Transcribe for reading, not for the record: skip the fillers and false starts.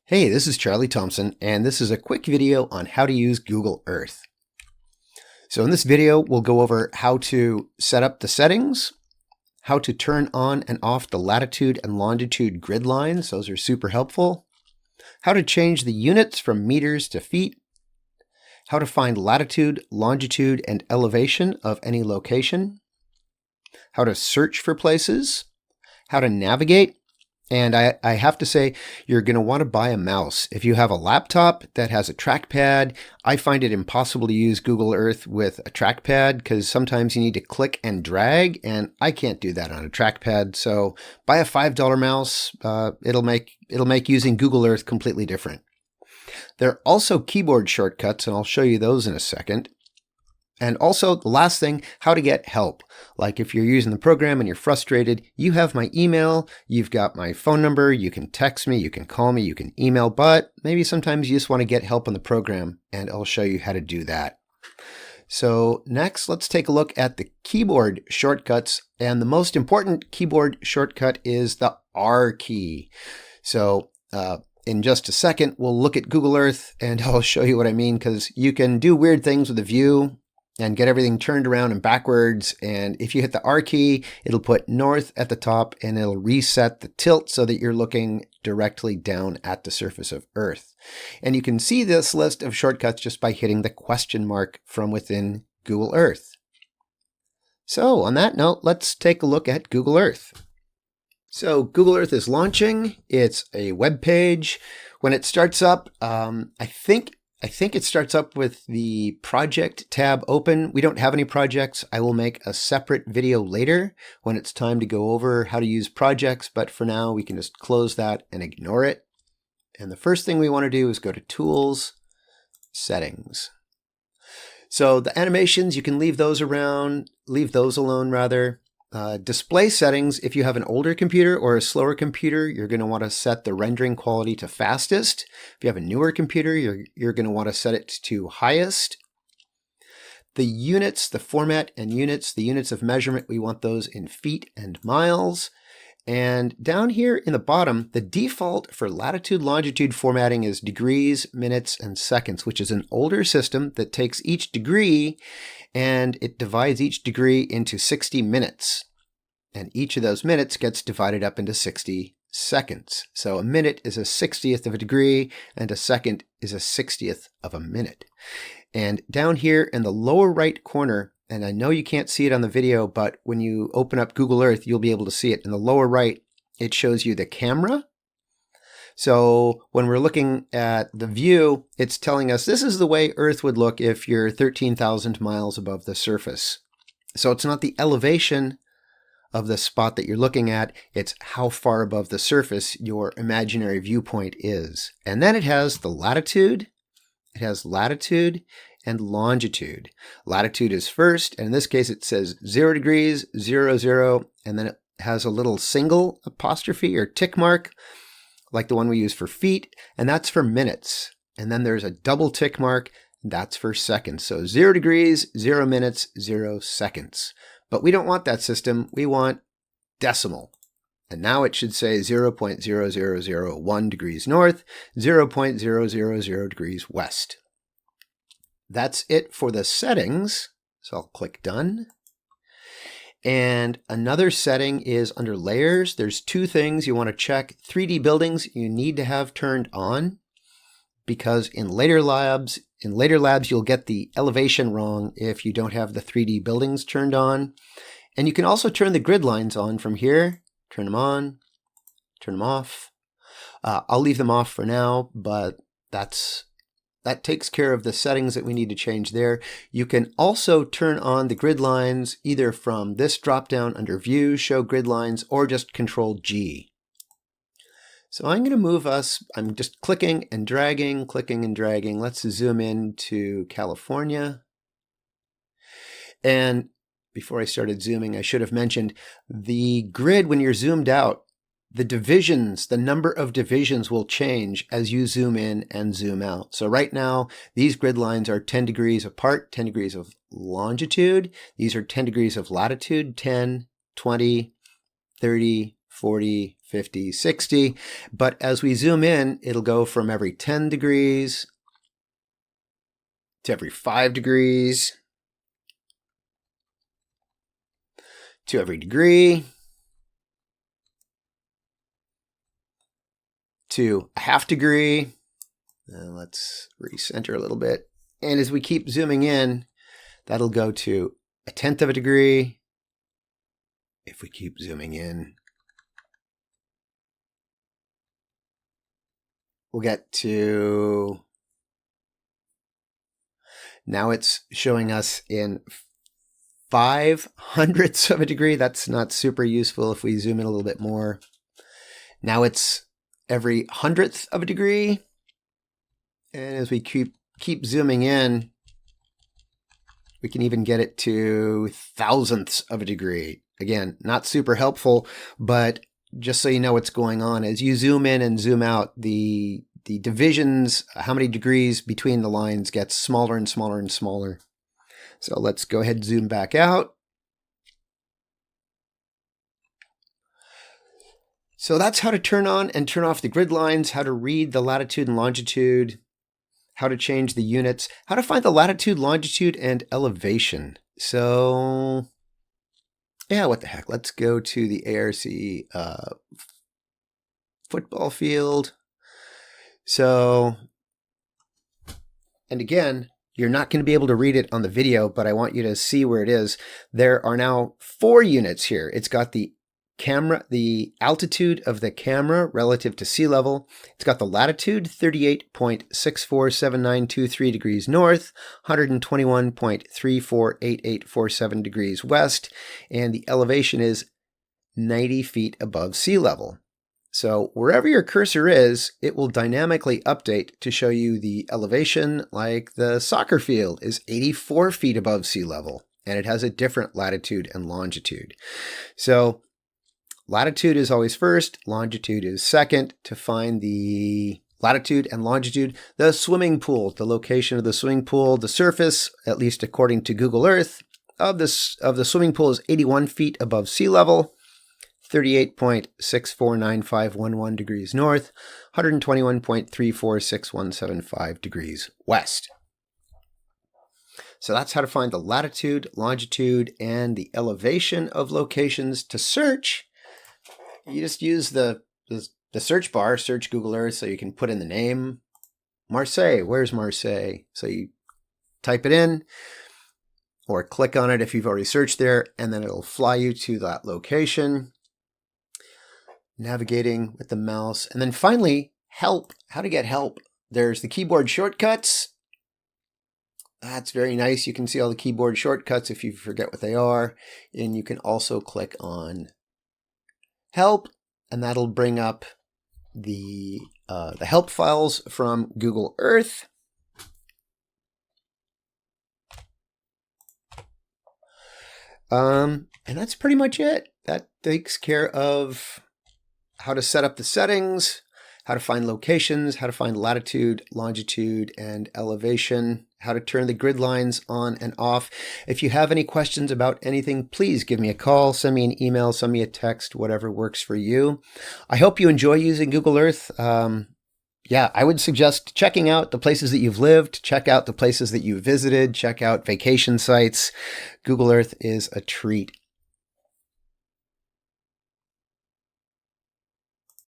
Hey, this is Charlie Thompson, and this is a quick video on how to use Google Earth. So in this video, we'll go over how to set up the settings, how to turn on and off the latitude and longitude grid lines. Those are super helpful. How to change the units from meters to feet, how to find latitude, longitude, and elevation of any location, how to search for places, how to navigate. And I have to say, you're going to want to buy a mouse. If you have a laptop that has a trackpad, I find it impossible to use Google Earth with a trackpad because sometimes you need to click and drag, and I can't do that on a trackpad. So buy a $5 mouse. It'll make using Google Earth completely different. There are also keyboard shortcuts, and I'll show you those in a second. And also, the last thing, how to get help. Like if you're using the program and you're frustrated, you have my email, you've got my phone number, you can text me, you can call me, you can email, but maybe sometimes you just want to get help on the program, and I'll show you how to do that. So next, let's take a look at the keyboard shortcuts, and the most important keyboard shortcut is the R key. So in just a second, we'll look at Google Earth, and I'll show you what I mean, because you can do weird things with the view and get everything turned around and backwards. And if you hit the R key, it'll put north at the top and it'll reset the tilt so that you're looking directly down at the surface of Earth. And you can see this list of shortcuts just by hitting the question mark from within Google Earth. So on that note, let's take a look at Google Earth. So Google Earth is launching. It's a web page. When it starts up, I think it starts up with the project tab open. We don't have any projects. I will make a separate video later when it's time to go over how to use projects, but for now we can just close that and ignore it. And the first thing we want to do is go to Tools, Settings. So the animations, you can leave those alone rather. Display settings, if you have an older computer or a slower computer, you're going to want to set the rendering quality to fastest. If you have a newer computer, you're going to want to set it to highest. The units, the format and units, the units of measurement, we want those in feet and miles. And down here in the bottom, the default for latitude longitude formatting is degrees, minutes, and seconds, which is an older system that takes each degree and it divides each degree into 60 minutes. And each of those minutes gets divided up into 60 seconds. So a minute is a 60th of a degree and a second is a 60th of a minute. And down here in the lower right corner, and I know you can't see it on the video, but when you open up Google Earth, you'll be able to see it. In the lower right, it shows you the camera. So when we're looking at the view, it's telling us this is the way Earth would look if you're 13,000 miles above the surface. So it's not the elevation of the spot that you're looking at, it's how far above the surface your imaginary viewpoint is. And then it has the latitude, it has latitude and longitude. Latitude is first, and in this case it says 0 degrees, 0, 0, and then it has a little single apostrophe or tick mark, like the one we use for feet, and that's for minutes. And then there's a double tick mark, that's for seconds. So 0 degrees, 0 minutes, 0 seconds. But we don't want that system, we want decimal. And now it should say 0.0001 degrees north, 0.000 degrees west. That's it for the settings. So I'll click Done. And another setting is under layers. There's two things you want to check. 3D buildings you need to have turned on because in later labs you'll get the elevation wrong if you don't have the 3D buildings turned on. And you can also turn the grid lines on from here. Turn them on, turn them off. I'll leave them off for now, but that takes care of the settings that we need to change there. You can also turn on the grid lines either from this drop-down under View, Show Grid Lines, or just Control G. So I'm going to move us, I'm just clicking and dragging. Let's zoom in to California. And before I started zooming, I should have mentioned the grid when you're zoomed out, the divisions, the number of divisions will change as you zoom in and zoom out. So right now, these grid lines are 10 degrees apart, 10 degrees of longitude. These are 10 degrees of latitude, 10, 20, 30, 40, 50, 60. But as we zoom in, it'll go from every 10 degrees to every 5 degrees to every degree to a half degree. Let's recenter a little bit. And as we keep zooming in, that'll go to a tenth of a degree. If we keep zooming in, we'll get to, now it's showing us in 5/100ths of a degree. That's not super useful if we zoom in a little bit more. Now it's every 100th of a degree. And as we keep zooming in, we can even get it to thousandths of a degree. Again, not super helpful, but just so you know what's going on, as you zoom in and zoom out, the divisions, how many degrees between the lines, gets smaller and smaller and smaller. So let's go ahead and zoom back out. So that's how to turn on and turn off the grid lines, how to read the latitude and longitude, how to change the units, how to find the latitude, longitude, and elevation. So yeah, what the heck? Let's go to the ARC football field. So, and again, you're not going to be able to read it on the video, but I want you to see where it is. There are now 4 units here. It's got the camera, the altitude of the camera relative to sea level. It's got the latitude, 38.647923 degrees north, 121.348847 degrees west, and the elevation is 90 feet above sea level. So wherever your cursor is, it will dynamically update to show you the elevation. Like the soccer field is 84 feet above sea level, and it has a different latitude and longitude. So latitude is always first, longitude is second. To find the latitude and longitude, the swimming pool, the location of the swimming pool, the surface, at least according to Google Earth, of the swimming pool is 81 feet above sea level, 38.649511 degrees north, 121.346175 degrees west. So that's how to find the latitude, longitude, and the elevation of locations. To search, you just use the search bar, search Google Earth, so you can put in the name. Marseille, where's Marseille? So you type it in or click on it if you've already searched there, and then it'll fly you to that location. Navigating with the mouse. And then finally, help, how to get help. There's the keyboard shortcuts. That's very nice. You can see all the keyboard shortcuts if you forget what they are. And you can also click on help, and that'll bring up the help files from Google Earth. And that's pretty much it. That takes care of how to set up the settings, how to find locations, how to find latitude, longitude, and elevation, how to turn the grid lines on and off. If you have any questions about anything, please give me a call, send me an email, send me a text, whatever works for you. I hope you enjoy using Google Earth. Yeah, I would suggest checking out the places that you've lived, check out the places that you've visited, check out vacation sites. Google Earth is a treat.